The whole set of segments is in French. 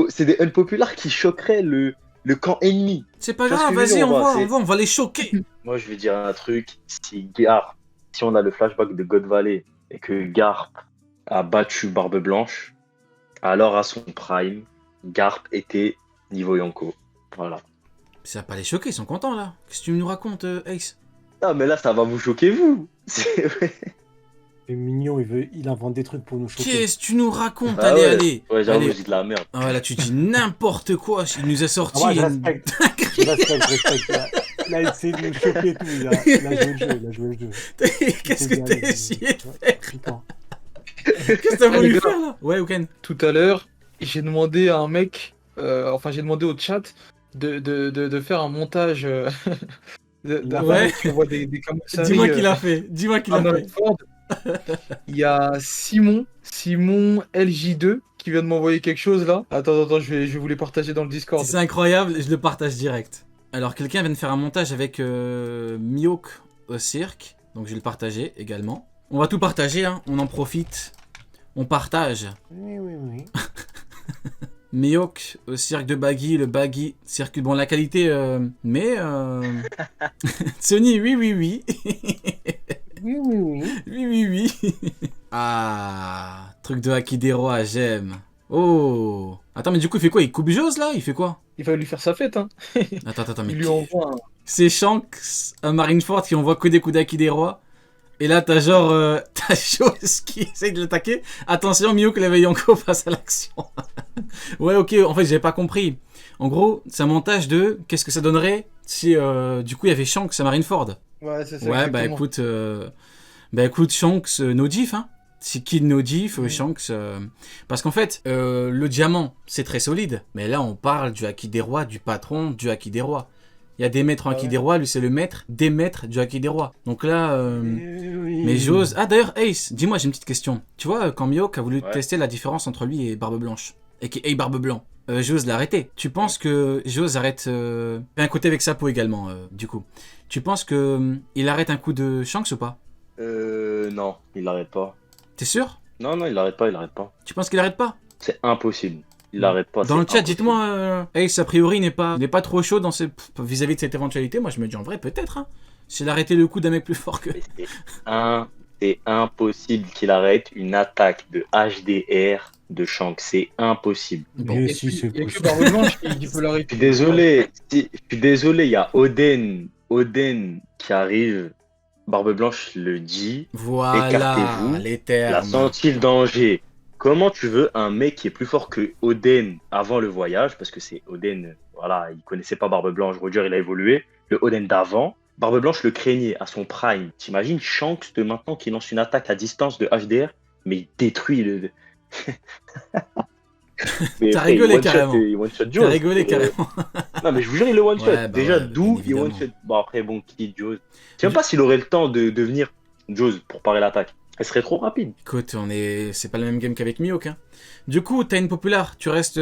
C'est des unpopulaires qui choqueraient le camp ennemi. C'est pas Tu vois ce grave, que je veux vas-y, dire, on va les choquer. Moi, je vais dire un truc. Si on a le flashback de God Valley et que Garp a battu Barbe Blanche, alors à son prime, Garp était niveau Yonko. Voilà. Ça va pas les choquer, ils sont contents là. Qu'est-ce que tu nous racontes, Ace? Ah, mais là, ça va vous choquer, vous. C'est mignon, il invente des trucs pour nous choquer. Qu'est-ce que tu nous racontes? Ah Allez, ouais. allez. Ouais, j'avoue, Allez. je dis de la merde. Ah ouais, là, tu dis n'importe quoi. Il nous a sorti. Ah, moi, je respecte. Je respecte. Il a essayé de nous choquer et tout. Il a joué le jeu. Qu'est-ce que t'as essayé de faire? Putain. Qu'est-ce que t'as voulu faire là? Ouais, Oken. Tout à l'heure, j'ai demandé à un mec, j'ai demandé au chat de faire un montage Ouais. tu vois des commissariats. Dis-moi qui l'a fait. Dis-moi qui l'a fait. Il y a Simon LJ2 qui vient de m'envoyer quelque chose là. Attends, je vais vous les partager dans le Discord. C'est incroyable, je le partage direct. Alors, quelqu'un vient de faire un montage avec Mihawk au cirque. Donc, je vais le partager également. On va tout partager, hein. On en profite. On partage. Oui. Mihawk au cirque de Baggy, le Baggy circule. Bon, la qualité, mais. Sony, oui. Oui. Oui. Ah, truc de Akideroa, j'aime. Oh. Attends, mais du coup, il fait quoi? Il coupe Jose là? Il fait quoi? Il va lui faire sa fête, hein. Attends, mais. Il lui envoie un... C'est Shanks à Marineford qui envoie que des coups d'Akideroa. Et là, t'as genre. T'as Jose qui essaye de l'attaquer. Attention, Mihawk l'éveille Yonko face à l'action. Ouais, ok, en fait, j'avais pas compris. En gros, c'est un montage de. Qu'est-ce que ça donnerait si du coup il y avait Shanks à Marineford? Ouais, c'est ça. Ouais, exactement. bah écoute, Shanks, no diff, hein. C'est kill no diff, Shanks. Parce qu'en fait, le diamant, c'est très solide. Mais là, on parle du Haki des rois, du patron du Haki des rois. Il y a des maîtres en Haki des rois, lui c'est le maître des maîtres du Haki des rois. Donc là, mais j'ose. Ah d'ailleurs, Ace, dis-moi, j'ai une petite question. Tu vois, quand Mihawk a voulu tester la différence entre lui et Barbe Blanche, et Barbe Blanc, Jose l'a arrêté. Tu penses que Jose arrête un côté avec sa peau également, du coup. Tu penses que il arrête un coup de Shanks ou pas? Non, il l'arrête pas. T'es sûr? Non, il l'arrête pas. Tu penses qu'il arrête pas? C'est impossible. Il l'arrête pas. Dans le chat, impossible. dites-moi, Ace, a priori, n'est pas trop chaud vis-à-vis de cette éventualité. Moi, je me dis en vrai, peut-être. Hein. S'il arrêtait le coup d'un mec plus fort que. C'est impossible qu'il arrête une attaque de HDR de Shanks. C'est impossible. Bon. Mais Et si, puis, c'est il y a que possible. Barbe Blanche qui peut l'arrêter. Je suis désolé, il y a Oden qui arrive. Barbe Blanche le dit. Voilà, Écartez-vous. les Il a termes. senti le danger. Comment tu veux un mec qui est plus fort que Oden avant le voyage? Parce que c'est Oden, voilà, il connaissait pas Barbe Blanche. Roger, il a évolué. Le Oden d'avant. Barbe Blanche le craignait à son prime. T'imagines Shanks de maintenant qui lance une attaque à distance de HDR, mais il détruit le. Mais T'as après, rigolé il one-shot, carrément. il one-shot T'as Joe. rigolé carrément. Non, mais je vous jure, il le one-shot. Ouais, bah Déjà, ouais, d'où bien il évidemment. one-shot. Bon, après, bon, qui Joe. Je sais même pas s'il aurait le temps de venir Joe pour parer l'attaque. Elle serait trop rapide. Écoute, c'est pas le même game qu'avec Mihawk. Hein. Du coup, t'as une populaire. Tu restes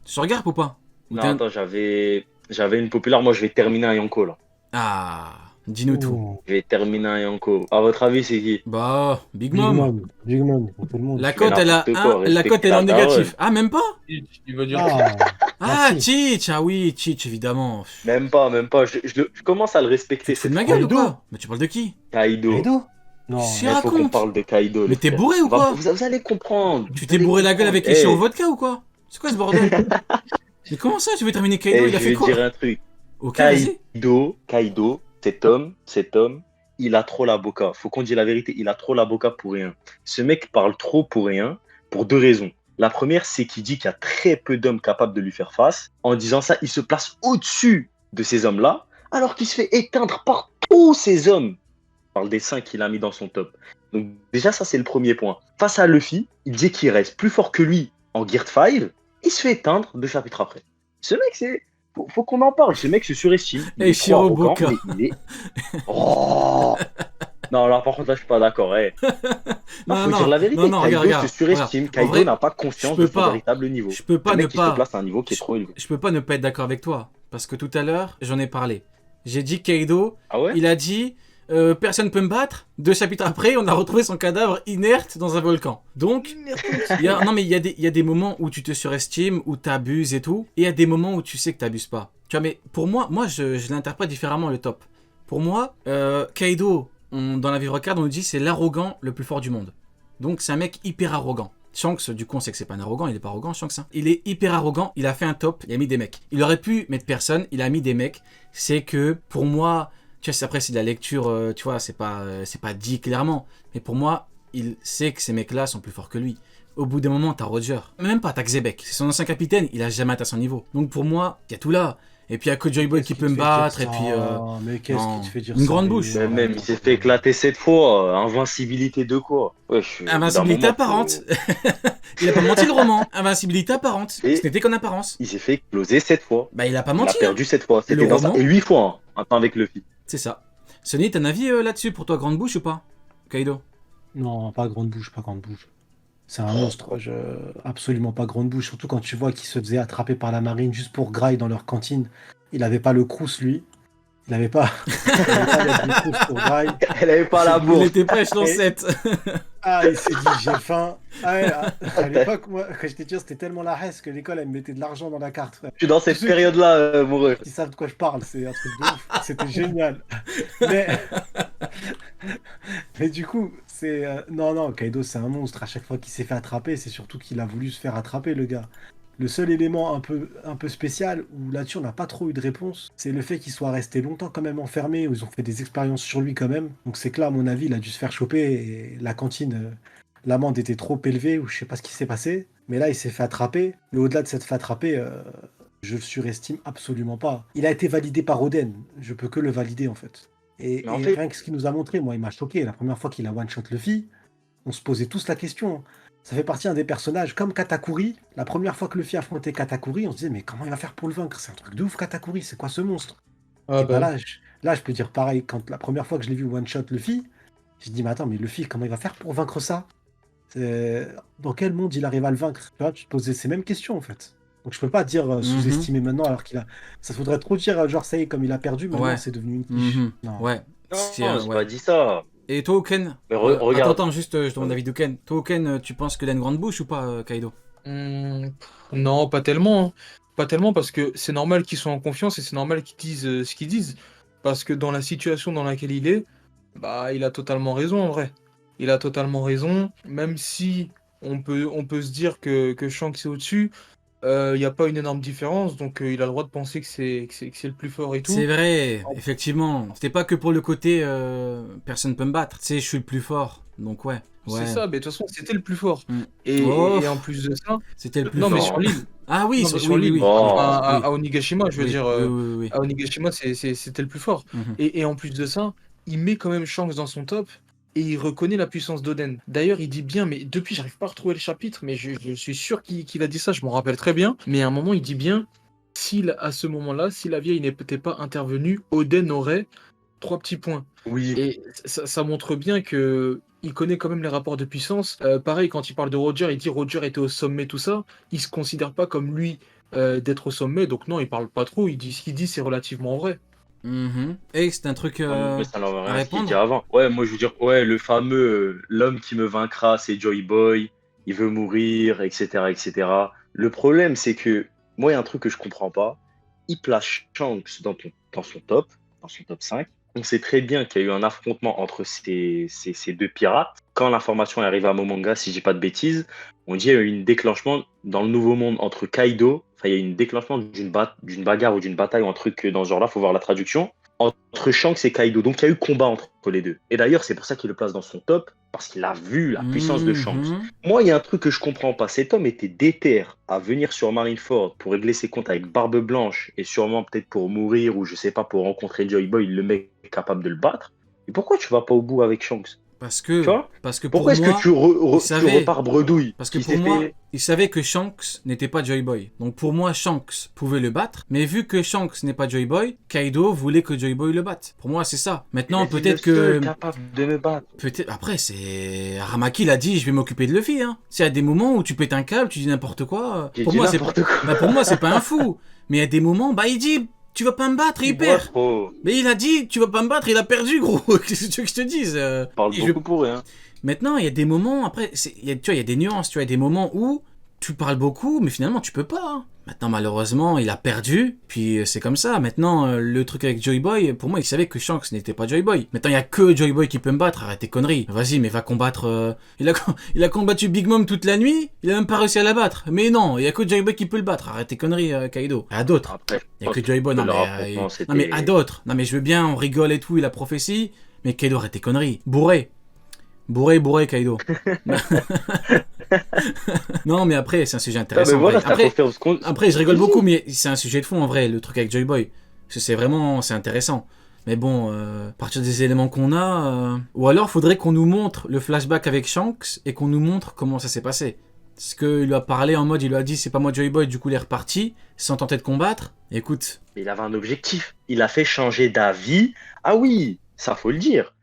sur Garp ou pas? Ou Non, t'as attends, j'avais une populaire. Moi, je vais terminer un Yonko, là. Ah, dis-nous tout. Oh, Je vais terminer un Yonko. À votre avis, c'est qui? Bah, Big Big Mom. Mom, Big Mom, pour tout le monde. La cote, elle a n'importe quoi, la cote, elle est en respecte la négatif. Ah, même pas? Il veut dire Ah, Ah, merci. Cheech. Ah oui, Cheech, évidemment. Même pas. Je commence à le Tu respecter. te fous de ma gueule ou Kaido. quoi? Mais tu parles de qui? Kaido. Kaido? Non. Si. Il faut qu'on raconte. parle de Kaido. Mais le t'es frère. bourré ou On va- quoi? vous allez comprendre. Tu Vous t'es allez bourré la gueule comprendre. avec les chiots au vodka ou quoi? C'est quoi ce bordel? Mais comment ça, tu veux terminer Kaido? Il Je a fait vais quoi? dire un truc. Ok, vas-y. Kaido, cet homme, il a trop la boca. Faut qu'on dise la vérité, il a trop la boca pour rien. Ce mec parle trop pour rien, pour deux raisons. La première, c'est qu'il dit qu'il y a très peu d'hommes capables de lui faire face. En disant ça, il se place au-dessus de ces hommes-là, alors qu'il se fait éteindre par tous ces hommes. Je parle des 5 qu'il a mis dans son top. Donc déjà, ça, c'est le premier point. Face à Luffy, il dit qu'il reste plus fort que lui en Gear 5. Il se fait éteindre 2 chapitres après. Ce mec, c'est... Faut qu'on en parle. Ce mec se surestime. Il Et est trop arrogant, Shirobuka. mais il est... Oh non, alors par contre, là, je suis pas d'accord. Non, Faut dire la vérité. non, Kaido regarde. se surestime. regarde. En Kaido vrai, n'a pas confiance je de peux son pas. véritable niveau. Je peux pas Le ne mec, il se pas. place à un niveau qui est trop élevé. Je peux pas ne pas être d'accord avec toi. Parce que tout à l'heure, j'en ai parlé. J'ai dit Kaido, Ah ouais? il a dit personne peut me battre. 2 chapitres après, on a retrouvé son cadavre inerte dans un volcan. Donc, non mais il y a des moments où tu te surestimes, où tu abuses et tout, et il y a des moments où tu sais que tu n'abuses pas. Tu vois, mais pour moi je l'interprète différemment le top. Pour moi, Kaido, dans la vie regarde, on nous dit c'est l'arrogant le plus fort du monde. Donc c'est un mec hyper arrogant. Shanks, du coup, on sait que c'est pas un arrogant, il est pas arrogant, Shanks. Hein. Il est hyper arrogant, il a fait un top, il a mis des mecs. Il aurait pu mettre personne, il a mis des mecs. C'est que, pour moi, tu vois, après c'est de la lecture, tu vois, c'est pas dit clairement. Mais pour moi, il sait que ces mecs-là sont plus forts que lui. Au bout d'un moment, t'as Roger. Même pas, t'as Xebec. C'est son ancien capitaine, il a jamais atteint son niveau. Donc pour moi, il y a tout là. Et puis il y a que Joy Boy qui peut me battre, et puis... mais qu'est-ce qui te fait dire une ça, grande mais- bouche. Même, il s'est fait éclater 7 fois. Invincibilité de quoi? Invincibilité apparente. Il a pas menti le roman. Invincibilité apparente. Et- Ce n'était qu'en apparence. Il s'est fait exploser 7 fois. Bah il a pas Il menti. a perdu 7 fois. Et le C'était dans ça. roman Et 8 fois, hein, un temps avec Luffy. C'est ça. Sonny, t'as un avis là-dessus pour toi, grande bouche ou pas, Kaido? Non, pas grande bouche, pas grande bouche. C'est un monstre, absolument pas grande bouche. Surtout quand tu vois qu'il se faisait attraper par la marine juste pour graille dans leur cantine. Il avait pas le crous, lui. Il avait pas, il avait pas l'aide du crous pour graille. Elle avait pas la Il bourse. était pas échelon Et- 7. Ah, il s'est dit, j'ai faim. Ah ouais, à l'époque, moi, quand j'étais étudiant, c'était tellement la haisse que l'école, elle me mettait de l'argent dans la carte, frère. Je suis dans cette période-là, amoureux. Ils savent de quoi je parle, c'est un truc de ouf. C'était génial. Mais, mais du coup, c'est. Non, Kaido, c'est un monstre. À chaque fois qu'il s'est fait attraper, c'est surtout qu'il a voulu se faire attraper, le gars. Le seul élément un peu spécial, où là-dessus on n'a pas trop eu de réponse, c'est le fait qu'il soit resté longtemps quand même enfermé, où ils ont fait des expériences sur lui quand même. Donc c'est que là, à mon avis, il a dû se faire choper et la cantine, l'amende était trop élevée, ou je sais pas ce qui s'est passé. Mais là, il s'est fait attraper. Mais au-delà de s'être fait attraper, je le surestime absolument pas. Il a été validé par Oden. Je peux que le valider en fait. Et Mais en fait- rien que ce qu'il nous a montré, moi, il m'a choqué. La première fois qu'il a one-shot Luffy, on se posait tous la question. Ça fait partie d'un des personnages comme Katakuri. La première fois que Luffy affrontait Katakuri, on se disait mais comment il va faire pour le vaincre? C'est un truc de ouf Katakuri, c'est quoi ce monstre? Ah Et bah bah, là, je peux dire pareil. Quand la première fois que je l'ai vu one-shot Luffy, j'ai dit mais attends, mais Luffy, comment il va faire pour vaincre ça? Dans quel monde il arrive à le vaincre? Tu vois, tu te posais ces mêmes questions en fait. Donc je peux pas dire sous-estimer maintenant alors qu'il a... Ça faudrait trop dire genre ça y est, comme il a perdu, maintenant Ouais. c'est devenu une quiche. Non. Ouais. Non, C'est, j'ai ouais. pas dit ça. Et toi, Oken Mais regarde. Attends, juste, je demande l'avis d'Oken. Toi, Oken, tu penses qu'il a une grande bouche ou pas, Kaido? non, pas tellement. Hein. Pas tellement parce que c'est normal qu'ils soient en confiance et c'est normal qu'ils disent ce qu'ils disent. Parce que dans la situation dans laquelle il est, bah, il a totalement raison en vrai. Il a totalement raison. Même si on peut se dire que Shanks est au-dessus, il n'y a pas une énorme différence. Donc il a le droit de penser que c'est le plus fort et tout. C'est vrai, effectivement. C'était pas que pour le côté personne peut me battre. Tu sais, je suis le plus fort. Donc ouais. C'est ça, mais de toute façon, c'était le plus fort. Mm. Et, Oh. et en plus de ça, C'était le plus non, fort. mais sur l'île. Ah oui, Non, mais sur sur oui, l'île. oui, oui. Oh. À Onigashima, je veux Oui, dire. oui. À Onigashima, c'était le plus fort. Mhm. Et en plus de ça, il met quand même Shanks dans son top et il reconnaît la puissance d'Oden. D'ailleurs, il dit bien, mais depuis, j'arrive pas à retrouver le chapitre, mais je suis sûr qu'il a dit ça, je m'en rappelle très bien. Mais à un moment, il dit bien, à ce moment-là, si la vieille n'était pas intervenue, Oden aurait 3 petits points. Oui. Et ça montre bien que il connaît quand même les rapports de puissance. Pareil, quand il parle de Roger, il dit Roger était au sommet, tout ça. Il se considère pas comme lui d'être au sommet, donc non, il parle pas trop. Il dit ce qu'il dit, c'est relativement vrai. Mhm. Et c'est un truc Mais ça n'en à rien ce qu'il répondre. dit avant. Ouais, moi je veux dire, ouais, le fameux l'homme qui me vaincra, c'est Joy Boy, il veut mourir, etc., etc. Le problème, c'est que moi, il y a un truc que je comprends pas. Il place Shanks dans son top 5. On sait très bien qu'il y a eu un affrontement entre ces deux pirates. Quand l'information est arrivée à Momonga, si je dis pas de bêtises, on dit qu'il y a eu un déclenchement dans le Nouveau Monde entre Kaido, enfin il y a eu un déclenchement d'une bagarre ou d'une bataille ou un truc dans ce genre-là, faut voir la traduction, entre Shanks et Kaido. Donc il y a eu combat entre les deux. Et d'ailleurs, c'est pour ça qu'il le place dans son top, parce qu'il a vu la puissance de Shanks. Mhm. Moi, il y a un truc que je comprends pas. Cet homme était déter à venir sur Marineford pour régler ses comptes avec Barbe Blanche et sûrement peut-être pour mourir ou je sais pas, pour rencontrer Joy Boy, le mec est capable de le battre. Et pourquoi tu vas pas au bout avec Shanks? Parce que, Tu vois parce que pour Pourquoi est-ce moi, que tu savait- repars bredouille? parce que Il pour s'est moi, fait- il savait que Shanks n'était pas Joy Boy. Donc pour moi, Shanks pouvait le battre. Mais vu que Shanks n'est pas Joy Boy, Kaido voulait que Joy Boy le batte. Pour moi, c'est ça. Maintenant, Il est peut-être le seul que... capable de me battre. Peut-être après c'est Aramaki l'a dit, je vais m'occuper de Luffy hein. S'il y a des moments où tu pètes un câble, tu dis n'importe quoi. J'ai Pour dit moi c'est n'importe quoi. bah, pour moi c'est pas un fou, mais il y a des moments bah il dit Tu vas pas me battre, il Il boit perd. trop. Mais il a dit, tu vas pas me battre, il a perdu, gros. Qu'est-ce que tu veux que je te dise Il parle et je- beaucoup pour rien. Maintenant, il y a des moments, après, tu vois, il y a des nuances, tu vois, il y a des moments où tu parles beaucoup, mais finalement, tu peux pas. Hein. Maintenant, malheureusement, il a perdu, puis c'est comme ça. Maintenant, le truc avec Joy Boy, pour moi, il savait que Shanks n'était pas Joy Boy. Maintenant, il y a que Joy Boy qui peut me battre, arrête tes conneries. Vas-y, mais va combattre... il a combattu Big Mom toute la nuit, il a même pas réussi à la battre. Mais non, il y a que Joy Boy qui peut le battre, arrête tes conneries, Kaido. Il y a d'autres. Après, Il y a que Joy Boy, non le mais, rapprochement, non mais à d'autres. Non mais je veux bien, on rigole et tout, et la prophétie, mais Kaido, arrête tes conneries. Bourré, Kaido. Non, mais après, c'est un sujet Ah, intéressant. mais voilà, en vrai. ça confirme ce qu'on. Après, je rigole beaucoup, mais c'est un sujet de fond en vrai, le truc avec Joy Boy. Parce que c'est intéressant. Mais bon, à partir des éléments qu'on a. Ou alors, faudrait qu'on nous montre le flashback avec Shanks et qu'on nous montre comment ça s'est passé. Parce qu'il lui a parlé en mode, il lui a dit c'est pas moi Joy Boy, du coup il est reparti, sans tenter de combattre. Écoute. Il avait un objectif. Il a fait changer d'avis. Ah oui, ça faut le dire.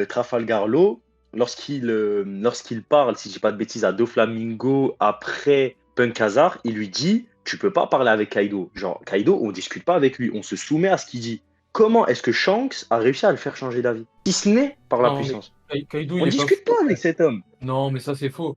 Trafalgar Law, lorsqu'il parle, si je dis pas de bêtises, à Doflamingo après Punk Hazard, il lui dit tu peux pas parler avec Kaido. Genre, Kaido, on discute pas avec lui, on se soumet à ce qu'il dit. Comment est-ce que Shanks a réussi à le faire changer d'avis? Si ce n'est par la Non, mais puissance. Kaido, On il est pas discute fou. pas avec cet homme. Non, mais ça, c'est faux.